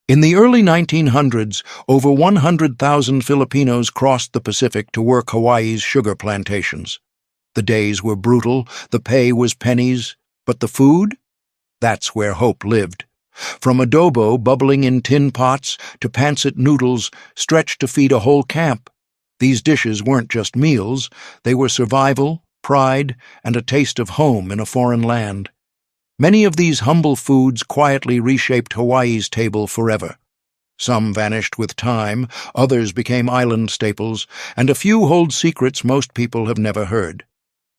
In the early 1900s, over 100,000 Filipinos crossed the Pacific to work Hawaii's sugar plantations. The days were brutal, the pay was pennies, but the food? That's where hope lived. From adobo bubbling in tin pots to pancit noodles stretched to feed a whole camp, these dishes weren't just meals, they were survival, pride, and a taste of home in a foreign land. Many of these humble foods quietly reshaped Hawaii's table forever. Some vanished with time, others became island staples, and a few hold secrets most people have never heard.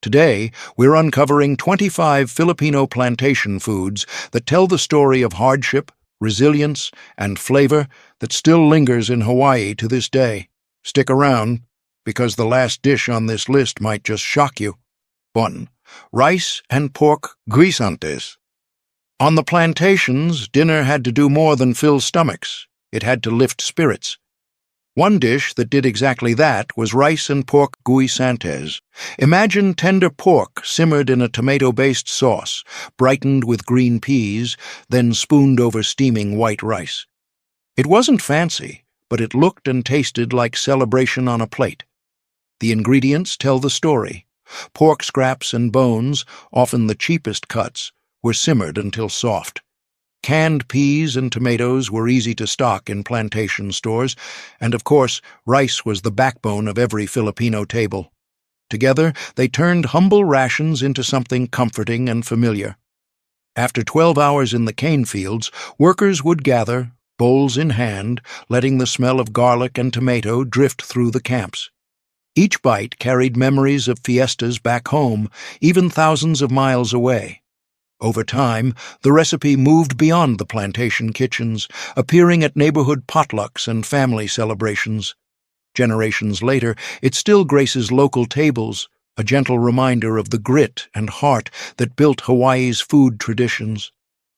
Today, we're uncovering 25 Filipino plantation foods that tell the story of hardship, resilience, and flavor that still lingers in Hawaii to this day. Stick around, because the last dish on this list might just shock you. 1. Rice and pork guisantes. On the plantations, dinner had to do more than fill stomachs. It had to lift spirits. One dish that did exactly that was rice and pork guisantes. Imagine tender pork simmered in a tomato-based sauce, brightened with green peas, then spooned over steaming white rice. It wasn't fancy, but it looked and tasted like celebration on a plate. The ingredients tell the story. Pork scraps and bones, often the cheapest cuts, were simmered until soft. Canned peas and tomatoes were easy to stock in plantation stores, and of course, rice was the backbone of every Filipino table. Together, they turned humble rations into something comforting and familiar. After 12 hours in the cane fields, workers would gather, bowls in hand, letting the smell of garlic and tomato drift through the camps. Each bite carried memories of fiestas back home, even thousands of miles away. Over time, the recipe moved beyond the plantation kitchens, appearing at neighborhood potlucks and family celebrations. Generations later, it still graces local tables, a gentle reminder of the grit and heart that built Hawaii's food traditions.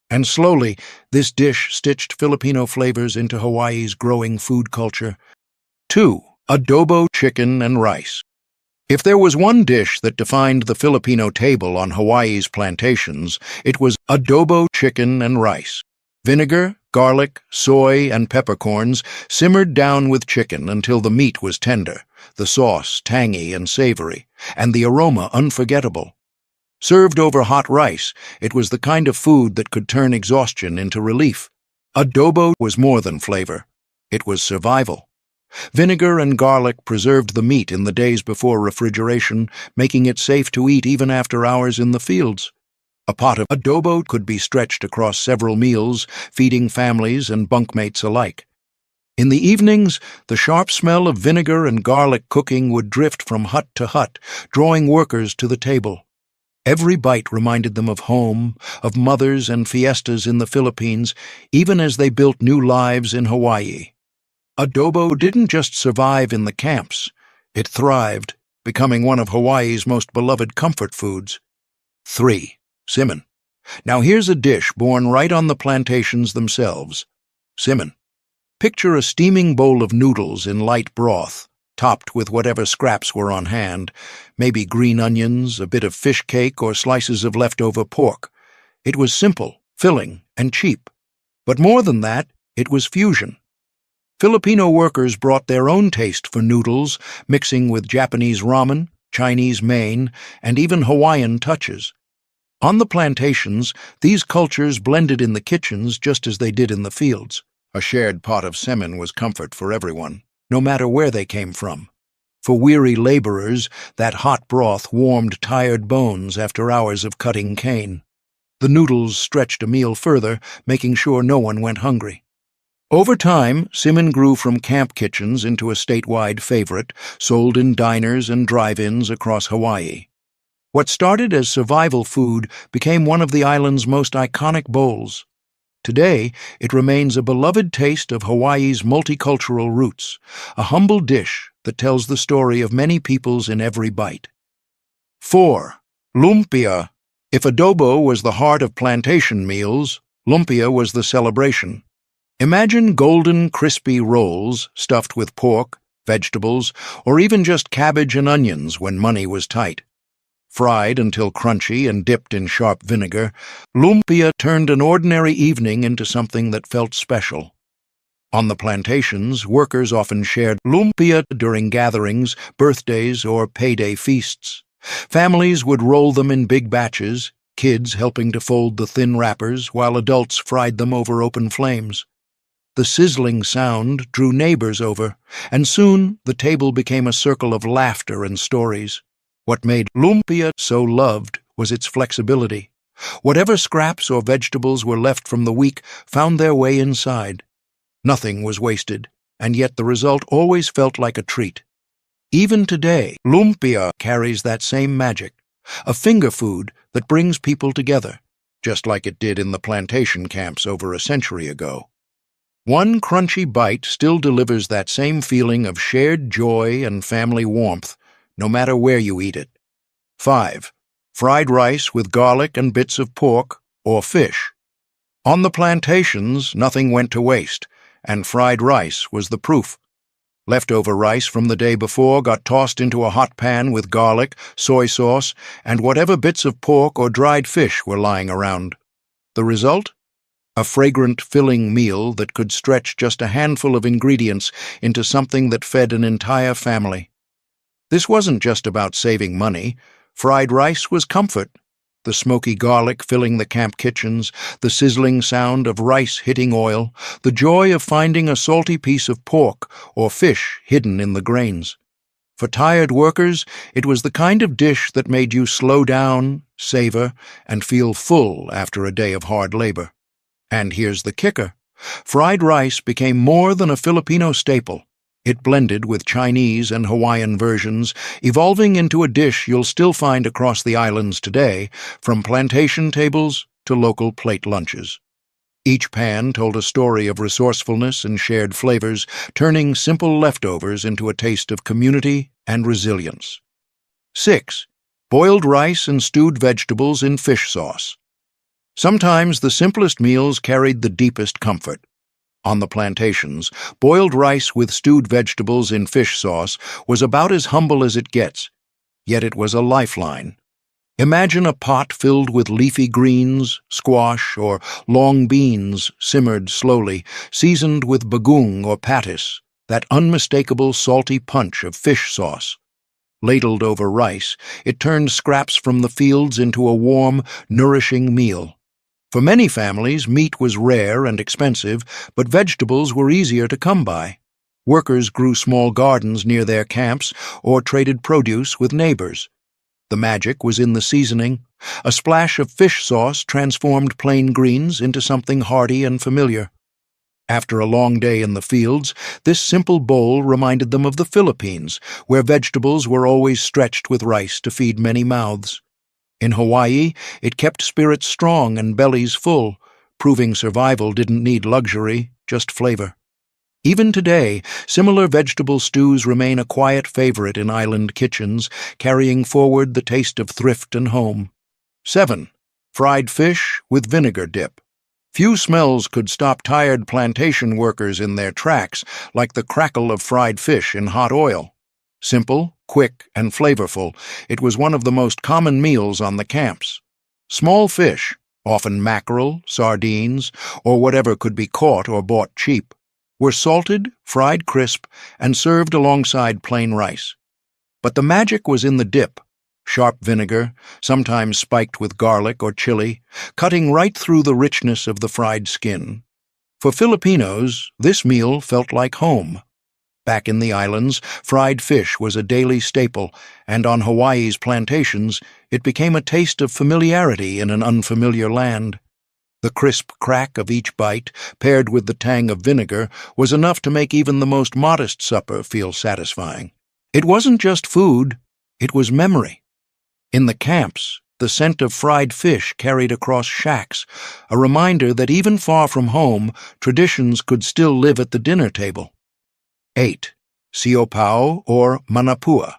And slowly, this dish stitched Filipino flavors into Hawaii's growing food culture. 2. Adobo chicken and rice. If there was one dish that defined the Filipino table on Hawaii's plantations, it was adobo chicken and rice. Vinegar, garlic, soy, and peppercorns simmered down with chicken until the meat was tender, the sauce tangy and savory, and the aroma unforgettable. Served over hot rice, it was the kind of food that could turn exhaustion into relief. Adobo was more than flavor. It was survival. Vinegar and garlic preserved the meat in the days before refrigeration, making it safe to eat even after hours in the fields. A pot of adobo could be stretched across several meals, feeding families and bunkmates alike. In the evenings, the sharp smell of vinegar and garlic cooking would drift from hut to hut, drawing workers to the table. Every bite reminded them of home, of mothers and fiestas in the Philippines, even as they built new lives in Hawaii. Adobo didn't just survive in the camps, it thrived, becoming one of Hawaii's most beloved comfort foods. 3. Simmered. Now here's a dish born right on the plantations themselves. Simmered. Picture a steaming bowl of noodles in light broth, topped with whatever scraps were on hand, maybe green onions, a bit of fish cake, or slices of leftover pork. It was simple, filling, and cheap. But more than that, it was fusion. Filipino workers brought their own taste for noodles, mixing with Japanese ramen, Chinese mein, and even Hawaiian touches. On the plantations, these cultures blended in the kitchens just as they did in the fields. A shared pot of semen was comfort for everyone, no matter where they came from. For weary laborers, that hot broth warmed tired bones after hours of cutting cane. The noodles stretched a meal further, making sure no one went hungry. Over time, simmered grew from camp kitchens into a statewide favorite, sold in diners and drive-ins across Hawaii. What started as survival food became one of the island's most iconic bowls. Today, it remains a beloved taste of Hawaii's multicultural roots, a humble dish that tells the story of many peoples in every bite. 4. Lumpia. If adobo was the heart of plantation meals, lumpia was the celebration. Imagine golden, crispy rolls stuffed with pork, vegetables, or even just cabbage and onions when money was tight. Fried until crunchy and dipped in sharp vinegar, lumpia turned an ordinary evening into something that felt special. On the plantations, workers often shared lumpia during gatherings, birthdays, or payday feasts. Families would roll them in big batches, kids helping to fold the thin wrappers while adults fried them over open flames. The sizzling sound drew neighbors over, and soon the table became a circle of laughter and stories. What made lumpia so loved was its flexibility. Whatever scraps or vegetables were left from the week found their way inside. Nothing was wasted, and yet the result always felt like a treat. Even today, lumpia carries that same magic, a finger food that brings people together, just like it did in the plantation camps over a century ago. One crunchy bite still delivers that same feeling of shared joy and family warmth, no matter where you eat it. 5. Fried rice with garlic and bits of pork or fish. On the plantations, nothing went to waste, and fried rice was the proof. Leftover rice from the day before got tossed into a hot pan with garlic, soy sauce, and whatever bits of pork or dried fish were lying around. The result? A fragrant, filling meal that could stretch just a handful of ingredients into something that fed an entire family. This wasn't just about saving money. Fried rice was comfort. The smoky garlic filling the camp kitchens, the sizzling sound of rice hitting oil, the joy of finding a salty piece of pork or fish hidden in the grains. For tired workers, it was the kind of dish that made you slow down, savor, and feel full after a day of hard labor. And here's the kicker. Fried rice became more than a Filipino staple. It blended with Chinese and Hawaiian versions, evolving into a dish you'll still find across the islands today, from plantation tables to local plate lunches. Each pan told a story of resourcefulness and shared flavors, turning simple leftovers into a taste of community and resilience. 6. Boiled rice and stewed vegetables in fish sauce. Sometimes the simplest meals carried the deepest comfort. On the plantations, boiled rice with stewed vegetables in fish sauce was about as humble as it gets, yet it was a lifeline. Imagine a pot filled with leafy greens, squash, or long beans simmered slowly, seasoned with bagoong or patis, that unmistakable salty punch of fish sauce. Ladled over rice, it turned scraps from the fields into a warm, nourishing meal. For many families, meat was rare and expensive, but vegetables were easier to come by. Workers grew small gardens near their camps or traded produce with neighbors. The magic was in the seasoning. A splash of fish sauce transformed plain greens into something hearty and familiar. After a long day in the fields, this simple bowl reminded them of the Philippines, where vegetables were always stretched with rice to feed many mouths. In Hawaii, it kept spirits strong and bellies full, proving survival didn't need luxury, just flavor. Even today, similar vegetable stews remain a quiet favorite in island kitchens, carrying forward the taste of thrift and home. 7. Fried fish with vinegar dip. Few smells could stop tired plantation workers in their tracks, like the crackle of fried fish in hot oil. Simple, quick, and flavorful, it was one of the most common meals on the camps. Small fish, often mackerel, sardines, or whatever could be caught or bought cheap, were salted, fried crisp, and served alongside plain rice. But the magic was in the dip, sharp vinegar, sometimes spiked with garlic or chili, cutting right through the richness of the fried skin. For Filipinos, this meal felt like home. Back in the islands, fried fish was a daily staple, and on Hawaii's plantations, it became a taste of familiarity in an unfamiliar land. The crisp crack of each bite, paired with the tang of vinegar, was enough to make even the most modest supper feel satisfying. It wasn't just food, it was memory. In the camps, the scent of fried fish carried across shacks, a reminder that even far from home, traditions could still live at the dinner table. 8. Siopao or manapua.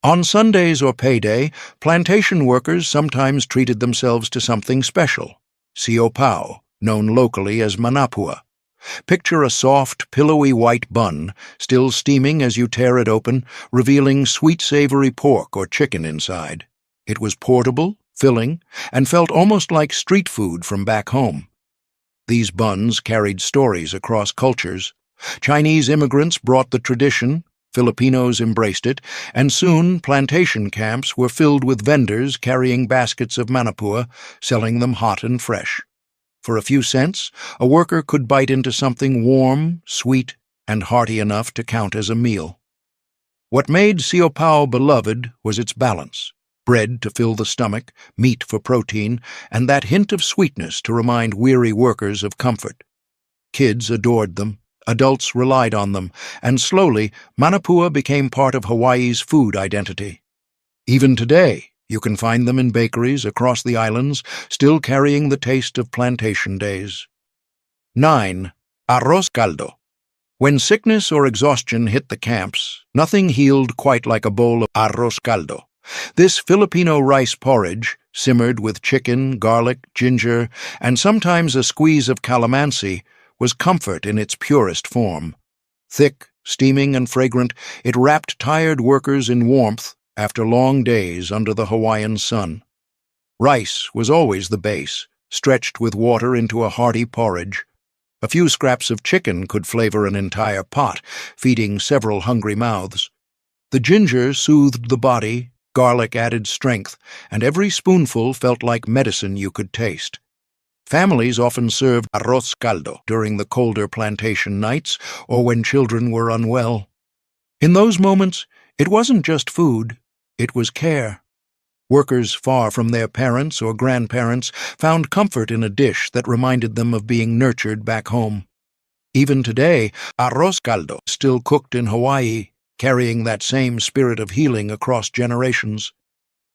On Sundays or payday, plantation workers sometimes treated themselves to something special. Siopao, known locally as manapua. Picture a soft, pillowy white bun, still steaming as you tear it open, revealing sweet savory pork or chicken inside. It was portable, filling, and felt almost like street food from back home. These buns carried stories across cultures. Chinese immigrants brought the tradition, Filipinos embraced it, and soon plantation camps were filled with vendors carrying baskets of manapua, selling them hot and fresh. For a few cents, a worker could bite into something warm, sweet, and hearty enough to count as a meal. What made siopao beloved was its balance: bread to fill the stomach, meat for protein, and that hint of sweetness to remind weary workers of comfort. Kids adored them, adults relied on them, and slowly manapua became part of Hawaii's food identity. Even today, you can find them in bakeries across the islands, still carrying the taste of plantation days. 9. Arroz caldo. When sickness or exhaustion hit the camps, nothing healed quite like a bowl of arroz caldo. This Filipino rice porridge, simmered with chicken, garlic, ginger, and sometimes a squeeze of calamansi, was comfort in its purest form. Thick, steaming, and fragrant, it wrapped tired workers in warmth after long days under the Hawaiian sun. Rice was always the base, stretched with water into a hearty porridge. A few scraps of chicken could flavor an entire pot, feeding several hungry mouths. The ginger soothed the body, garlic added strength, and every spoonful felt like medicine you could taste. Families often served arroz caldo during the colder plantation nights or when children were unwell. In those moments, it wasn't just food, it was care. Workers far from their parents or grandparents found comfort in a dish that reminded them of being nurtured back home. Even today, arroz caldo is still cooked in Hawaii, carrying that same spirit of healing across generations.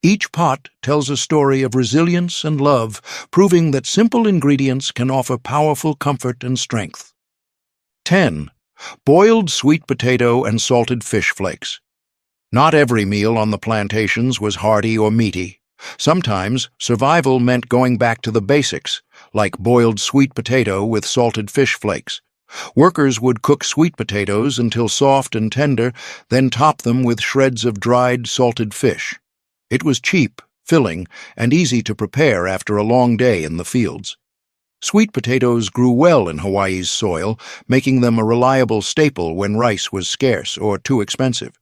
Each pot tells a story of resilience and love, proving that simple ingredients can offer powerful comfort and strength. 10. Boiled sweet potato and salted fish flakes. Not every meal on the plantations was hearty or meaty. Sometimes survival meant going back to the basics, like boiled sweet potato with salted fish flakes. Workers would cook sweet potatoes until soft and tender, then top them with shreds of dried salted fish. It was cheap, filling, and easy to prepare after a long day in the fields. Sweet potatoes grew well in Hawaii's soil, making them a reliable staple when rice was scarce or too expensive.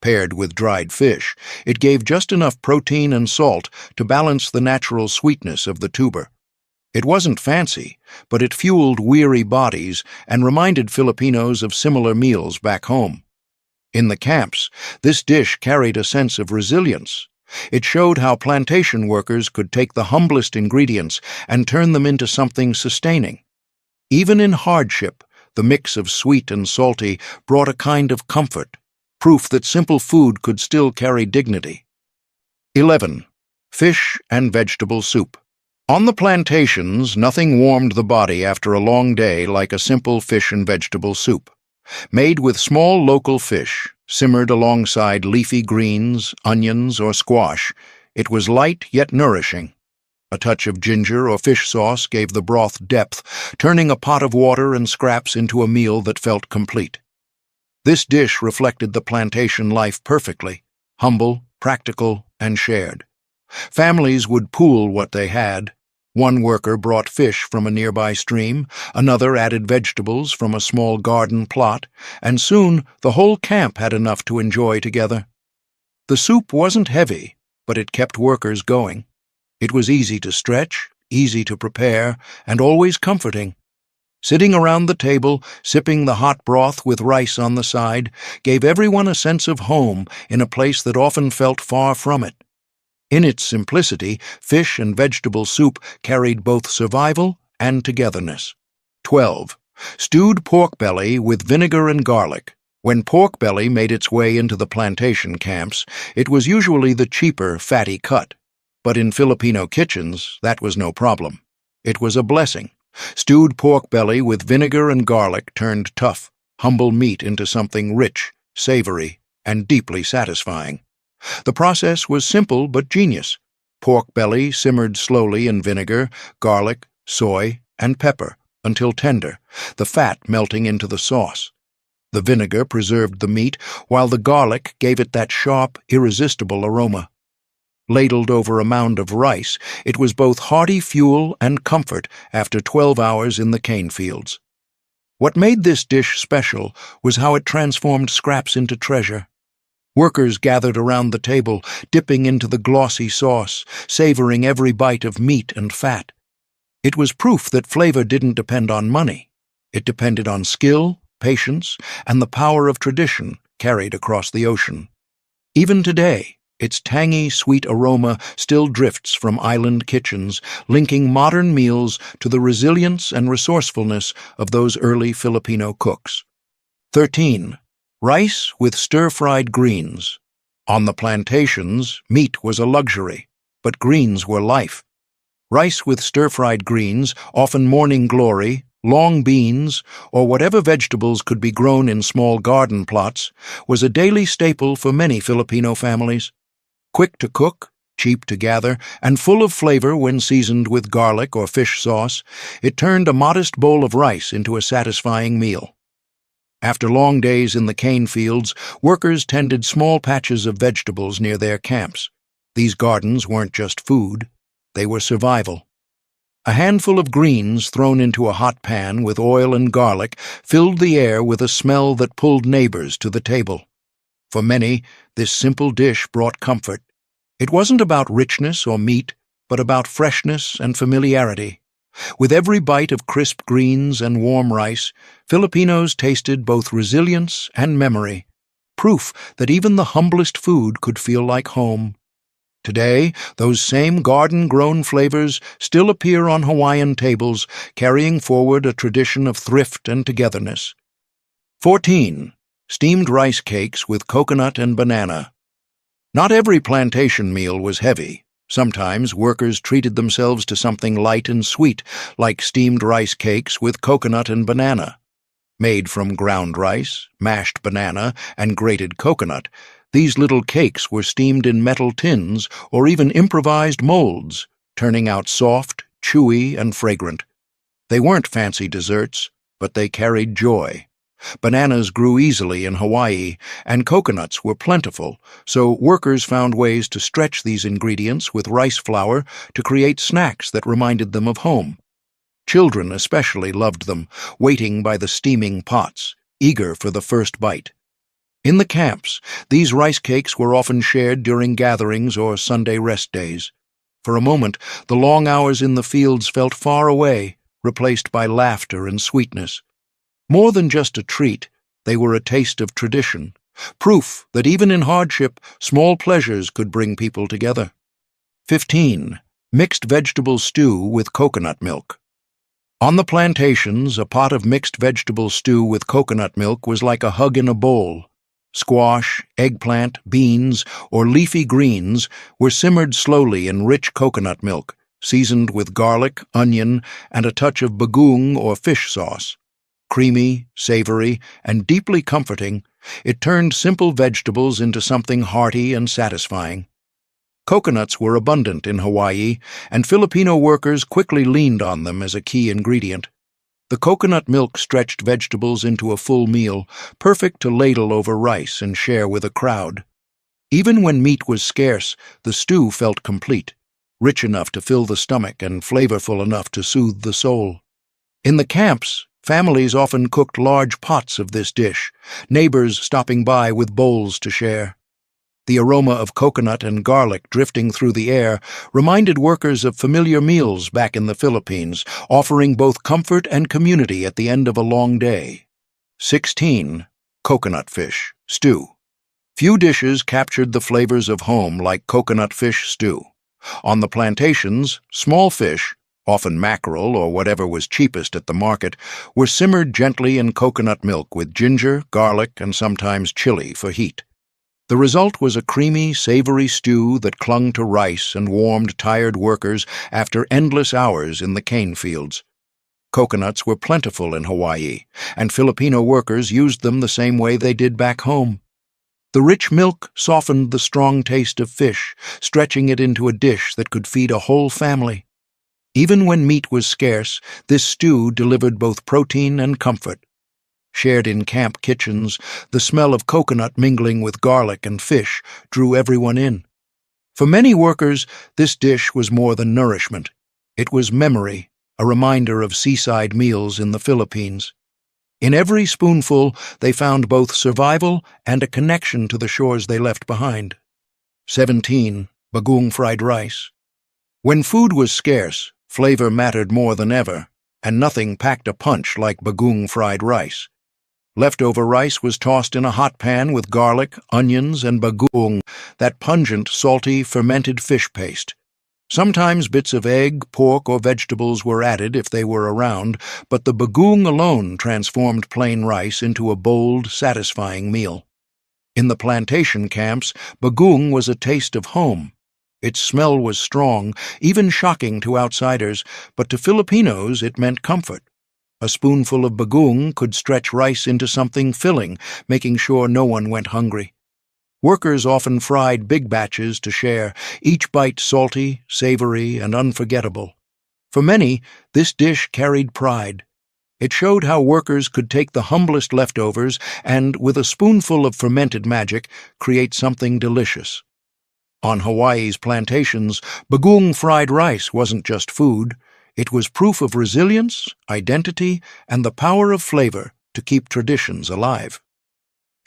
Paired with dried fish, it gave just enough protein and salt to balance the natural sweetness of the tuber. It wasn't fancy, but it fueled weary bodies and reminded Filipinos of similar meals back home. In the camps, this dish carried a sense of resilience. It showed how plantation workers could take the humblest ingredients and turn them into something sustaining. Even in hardship, the mix of sweet and salty brought a kind of comfort, proof that simple food could still carry dignity. 11. Fish and vegetable soup. On the plantations, nothing warmed the body after a long day like a simple fish and vegetable soup. Made with small local fish, simmered alongside leafy greens, onions, or squash, it was light yet nourishing. A touch of ginger or fish sauce gave the broth depth, turning a pot of water and scraps into a meal that felt complete. This dish reflected the plantation life perfectly: humble, practical, and shared. Families would pool what they had. One worker brought fish from a nearby stream, another added vegetables from a small garden plot, and soon the whole camp had enough to enjoy together. The soup wasn't heavy, but it kept workers going. It was easy to stretch, easy to prepare, and always comforting. Sitting around the table, sipping the hot broth with rice on the side, gave everyone a sense of home in a place that often felt far from it. In its simplicity, fish and vegetable soup carried both survival and togetherness. 12. Stewed pork belly with vinegar and garlic. When pork belly made its way into the plantation camps, it was usually the cheaper, fatty cut. But in Filipino kitchens, that was no problem. It was a blessing. Stewed pork belly with vinegar and garlic turned tough, humble meat into something rich, savory, and deeply satisfying. The process was simple but genius. Pork belly simmered slowly in vinegar, garlic, soy, and pepper until tender, the fat melting into the sauce. The vinegar preserved the meat, while the garlic gave it that sharp, irresistible aroma. Ladled over a mound of rice, it was both hearty fuel and comfort after 12 hours in the cane fields. What made this dish special was how it transformed scraps into treasure. Workers gathered around the table, dipping into the glossy sauce, savoring every bite of meat and fat. It was proof that flavor didn't depend on money. It depended on skill, patience, and the power of tradition carried across the ocean. Even today, its tangy, sweet aroma still drifts from island kitchens, linking modern meals to the resilience and resourcefulness of those early Filipino cooks. 13. Rice with stir-fried greens. On the plantations, meat was a luxury, but greens were life. Rice with stir-fried greens, often morning glory, long beans, or whatever vegetables could be grown in small garden plots, was a daily staple for many Filipino families. Quick to cook, cheap to gather, and full of flavor when seasoned with garlic or fish sauce, it turned a modest bowl of rice into a satisfying meal. After long days in the cane fields, workers tended small patches of vegetables near their camps. These gardens weren't just food, they were survival. A handful of greens thrown into a hot pan with oil and garlic filled the air with a smell that pulled neighbors to the table. For many, this simple dish brought comfort. It wasn't about richness or meat, but about freshness and familiarity. With every bite of crisp greens and warm rice, Filipinos tasted both resilience and memory, proof that even the humblest food could feel like home. Today, those same garden-grown flavors still appear on Hawaiian tables, carrying forward a tradition of thrift and togetherness. 14. Steamed rice cakes with coconut and banana. Not every plantation meal was heavy. Sometimes workers treated themselves to something light and sweet, like steamed rice cakes with coconut and banana. Made from ground rice, mashed banana, and grated coconut, these little cakes were steamed in metal tins or even improvised molds, turning out soft, chewy, and fragrant. They weren't fancy desserts, but they carried joy. Bananas grew easily in Hawaii, and coconuts were plentiful, so workers found ways to stretch these ingredients with rice flour to create snacks that reminded them of home. Children especially loved them, waiting by the steaming pots, eager for the first bite. In the camps, these rice cakes were often shared during gatherings or Sunday rest days. For a moment, the long hours in the fields felt far away, replaced by laughter and sweetness. More than just a treat, they were a taste of tradition, proof that even in hardship, small pleasures could bring people together. 15. Mixed vegetable stew with coconut milk. On the plantations, a pot of mixed vegetable stew with coconut milk was like a hug in a bowl. Squash, eggplant, beans, or leafy greens were simmered slowly in rich coconut milk, seasoned with garlic, onion, and a touch of bagoong or fish sauce. Creamy, savory, and deeply comforting, it turned simple vegetables into something hearty and satisfying. Coconuts were abundant in Hawaii, and Filipino workers quickly leaned on them as a key ingredient. The coconut milk stretched vegetables into a full meal, perfect to ladle over rice and share with a crowd. Even when meat was scarce, the stew felt complete, rich enough to fill the stomach and flavorful enough to soothe the soul. In the camps, families often cooked large pots of this dish, neighbors stopping by with bowls to share. The aroma of coconut and garlic drifting through the air reminded workers of familiar meals back in the Philippines, offering both comfort and community at the end of a long day. 16. Coconut fish stew. Few dishes captured the flavors of home like coconut fish stew. On the plantations, small fish, often mackerel or whatever was cheapest at the market, were simmered gently in coconut milk with ginger, garlic, and sometimes chili for heat. The result was a creamy, savory stew that clung to rice and warmed tired workers after endless hours in the cane fields. Coconuts were plentiful in Hawaii, and Filipino workers used them the same way they did back home. The rich milk softened the strong taste of fish, stretching it into a dish that could feed a whole family. Even when meat was scarce, this stew delivered both protein and comfort. Shared in camp kitchens, the smell of coconut mingling with garlic and fish drew everyone in. For many workers, this dish was more than nourishment. It was memory, a reminder of seaside meals in the Philippines. In every spoonful, they found both survival and a connection to the shores they left behind. 17. Bagoong fried rice. When food was scarce, flavor mattered more than ever, and nothing packed a punch like bagoong fried rice. Leftover rice was tossed in a hot pan with garlic, onions, and bagoong, that pungent, salty, fermented fish paste. Sometimes bits of egg, pork, or vegetables were added if they were around, but the bagoong alone transformed plain rice into a bold, satisfying meal. In the plantation camps, bagoong was a taste of home. Its smell was strong, even shocking to outsiders, but to Filipinos it meant comfort. A spoonful of bagoong could stretch rice into something filling, making sure no one went hungry. Workers often fried big batches to share, each bite salty, savory, and unforgettable. For many, this dish carried pride. It showed how workers could take the humblest leftovers and, with a spoonful of fermented magic, create something delicious. On Hawaii's plantations, bagoong fried rice wasn't just food. It was proof of resilience, identity, and the power of flavor to keep traditions alive.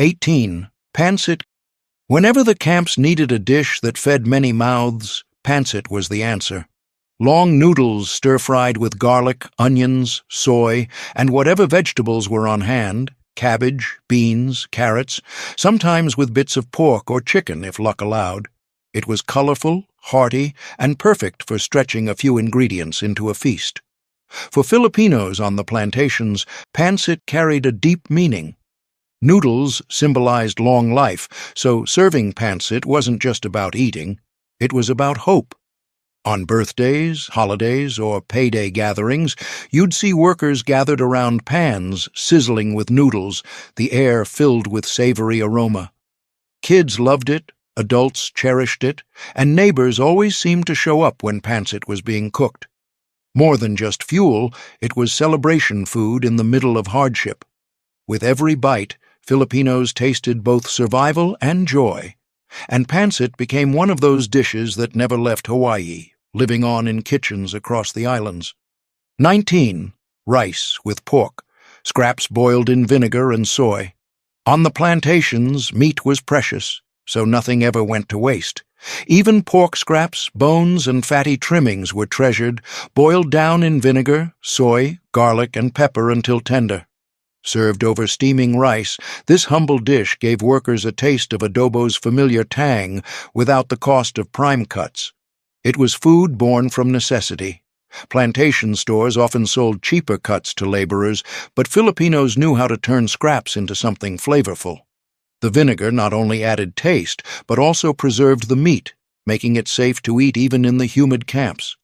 18. Pancit. Whenever the camps needed a dish that fed many mouths, pancit was the answer. Long noodles stir-fried with garlic, onions, soy, and whatever vegetables were on hand, cabbage, beans, carrots, sometimes with bits of pork or chicken if luck allowed. It was colorful, hearty, and perfect for stretching a few ingredients into a feast. For Filipinos on the plantations, pancit carried a deep meaning. Noodles symbolized long life, so serving pancit wasn't just about eating, it was about hope. On birthdays, holidays, or payday gatherings, you'd see workers gathered around pans sizzling with noodles, the air filled with savory aroma. Kids loved it, adults cherished it, and neighbors always seemed to show up when pancit was being cooked. More than just fuel, it was celebration food in the middle of hardship. With every bite, Filipinos tasted both survival and joy, and pancit became one of those dishes that never left Hawaii, living on in kitchens across the islands. 19. Rice with pork, scraps boiled in vinegar and soy. On the plantations, meat was precious, so nothing ever went to waste. Even pork scraps, bones, and fatty trimmings were treasured, boiled down in vinegar, soy, garlic, and pepper until tender. Served over steaming rice, this humble dish gave workers a taste of adobo's familiar tang without the cost of prime cuts. It was food born from necessity. Plantation stores often sold cheaper cuts to laborers, but Filipinos knew how to turn scraps into something flavorful. The vinegar not only added taste, but also preserved the meat, making it safe to eat even in the humid camps.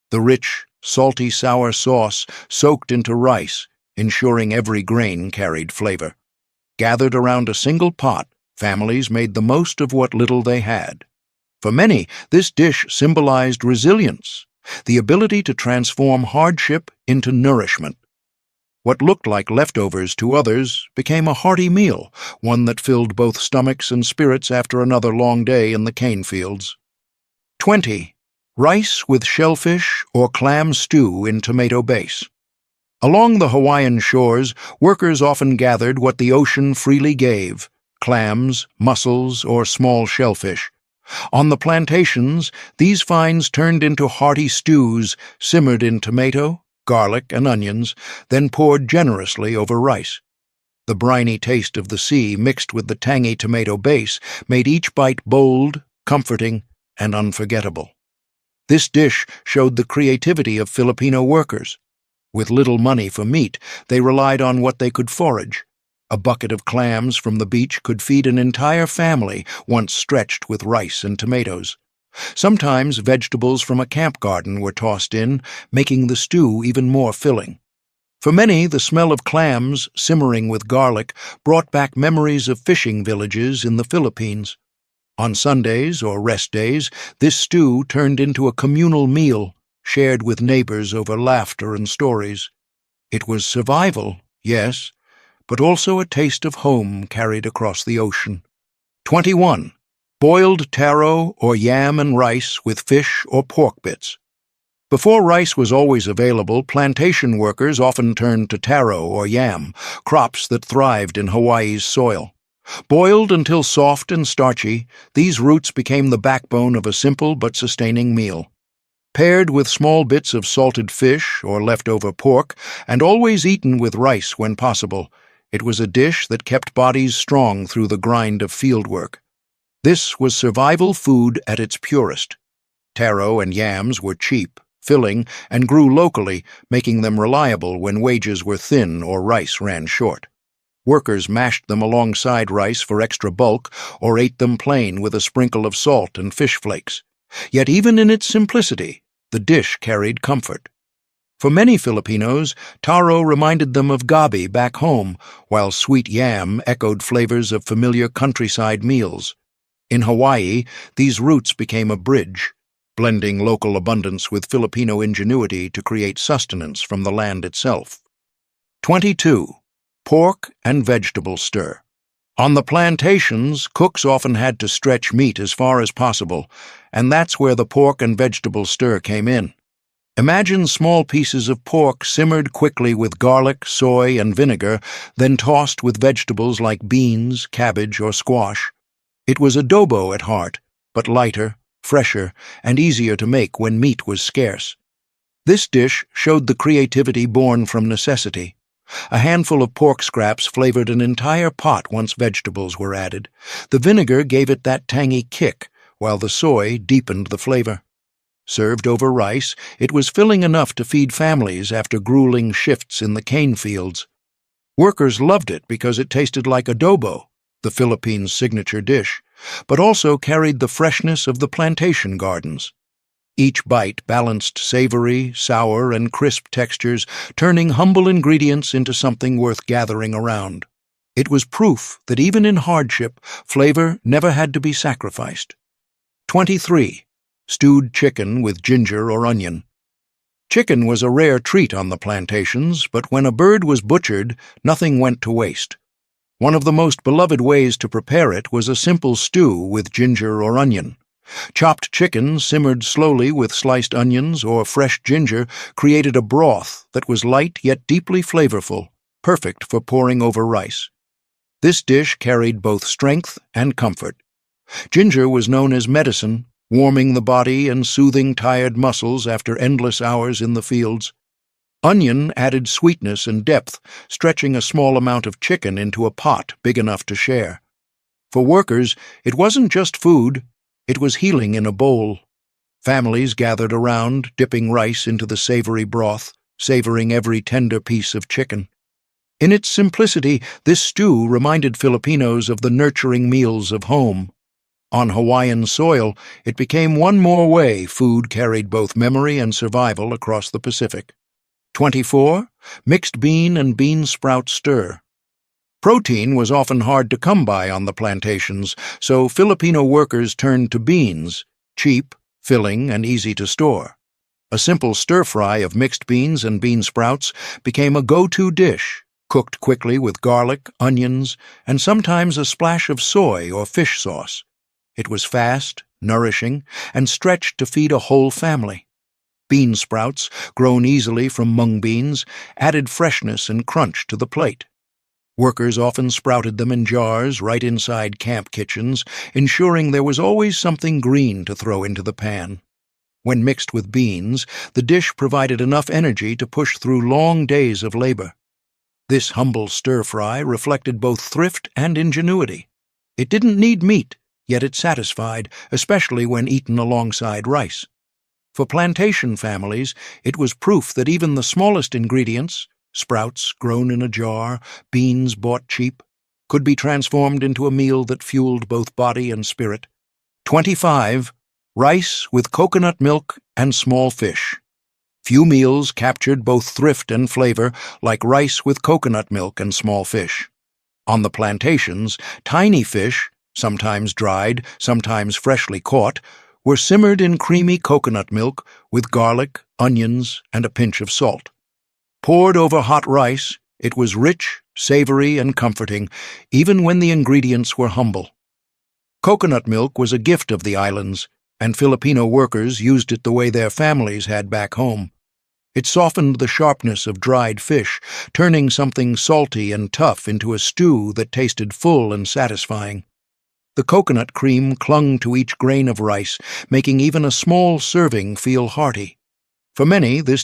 The rich, salty sour sauce soaked into rice, ensuring every grain carried flavor. Gathered around a single pot, families made the most of what little they had. For many, this dish symbolized resilience, the ability to transform hardship into nourishment. What looked like leftovers to others became a hearty meal, one that filled both stomachs and spirits after another long day in the cane fields. 20. Rice with shellfish or clam stew in tomato base. Along the Hawaiian shores, workers often gathered what the ocean freely gave: clams, mussels, or small shellfish. On the plantations, these finds turned into hearty stews, simmered in tomato, garlic, and onions, then poured generously over rice. The briny taste of the sea mixed with the tangy tomato base made each bite bold, comforting, and unforgettable. This dish showed the creativity of Filipino workers. With little money for meat, they relied on what they could forage. A bucket of clams from the beach could feed an entire family once stretched with rice and tomatoes. Sometimes vegetables from a camp garden were tossed in, making the stew even more filling. For many, the smell of clams, simmering with garlic, brought back memories of fishing villages in the Philippines. On Sundays or rest days, this stew turned into a communal meal, shared with neighbors over laughter and stories. It was survival, yes, but also a taste of home carried across the ocean. 21. Boiled taro or yam and rice with fish or pork bits. Before rice was always available, plantation workers often turned to taro or yam, crops that thrived in Hawaii's soil. Boiled until soft and starchy, these roots became the backbone of a simple but sustaining meal. Paired with small bits of salted fish or leftover pork, and always eaten with rice when possible, it was a dish that kept bodies strong through the grind of fieldwork. This was survival food at its purest. Taro and yams were cheap, filling, and grew locally, making them reliable when wages were thin or rice ran short. Workers mashed them alongside rice for extra bulk or ate them plain with a sprinkle of salt and fish flakes. Yet even in its simplicity, the dish carried comfort. For many Filipinos, taro reminded them of gabi back home, while sweet yam echoed flavors of familiar countryside meals. In Hawaii, these roots became a bridge, blending local abundance with Filipino ingenuity to create sustenance from the land itself. 22. Pork and vegetable stir. On the plantations, cooks often had to stretch meat as far as possible, and that's where the pork and vegetable stir came in. Imagine small pieces of pork simmered quickly with garlic, soy, and vinegar, then tossed with vegetables like beans, cabbage, or squash. It was adobo at heart, but lighter, fresher, and easier to make when meat was scarce. This dish showed the creativity born from necessity. A handful of pork scraps flavored an entire pot once vegetables were added. The vinegar gave it that tangy kick, while the soy deepened the flavor. Served over rice, it was filling enough to feed families after grueling shifts in the cane fields. Workers loved it because it tasted like adobo, the Philippines' signature dish, but also carried the freshness of the plantation gardens. Each bite balanced savory, sour, and crisp textures, turning humble ingredients into something worth gathering around. It was proof that even in hardship, flavor never had to be sacrificed. 23. Stewed chicken with ginger or onion. Chicken was a rare treat on the plantations, but when a bird was butchered, nothing went to waste. One of the most beloved ways to prepare it was a simple stew with ginger or onion. Chopped chicken simmered slowly with sliced onions or fresh ginger created a broth that was light yet deeply flavorful, perfect for pouring over rice. This dish carried both strength and comfort. Ginger was known as medicine, warming the body and soothing tired muscles after endless hours in the fields. Onion added sweetness and depth, stretching a small amount of chicken into a pot big enough to share. For workers, it wasn't just food, it was healing in a bowl. Families gathered around, dipping rice into the savory broth, savoring every tender piece of chicken. In its simplicity, this stew reminded Filipinos of the nurturing meals of home. On Hawaiian soil, it became one more way food carried both memory and survival across the Pacific. 24. Mixed bean and bean sprout stir. Protein was often hard to come by on the plantations, so Filipino workers turned to beans, cheap, filling, and easy to store. A simple stir-fry of mixed beans and bean sprouts became a go-to dish, cooked quickly with garlic, onions, and sometimes a splash of soy or fish sauce. It was fast, nourishing, and stretched to feed a whole family. Bean sprouts, grown easily from mung beans, added freshness and crunch to the plate. Workers often sprouted them in jars right inside camp kitchens, ensuring there was always something green to throw into the pan. When mixed with beans, the dish provided enough energy to push through long days of labor. This humble stir-fry reflected both thrift and ingenuity. It didn't need meat, yet it satisfied, especially when eaten alongside rice. For plantation families, it was proof that even the smallest ingredients, sprouts grown in a jar, beans bought cheap, could be transformed into a meal that fueled both body and spirit. 25. Rice with coconut milk and small fish. Few meals captured both thrift and flavor like rice with coconut milk and small fish. On the plantations, tiny fish, sometimes dried, sometimes freshly caught, were simmered in creamy coconut milk with garlic, onions, and a pinch of salt. Poured over hot rice, it was rich, savory, and comforting, even when the ingredients were humble. Coconut milk was a gift of the islands, and Filipino workers used it the way their families had back home. It softened the sharpness of dried fish, turning something salty and tough into a stew that tasted full and satisfying. The coconut cream clung to each grain of rice, making even a small serving feel hearty. For many, this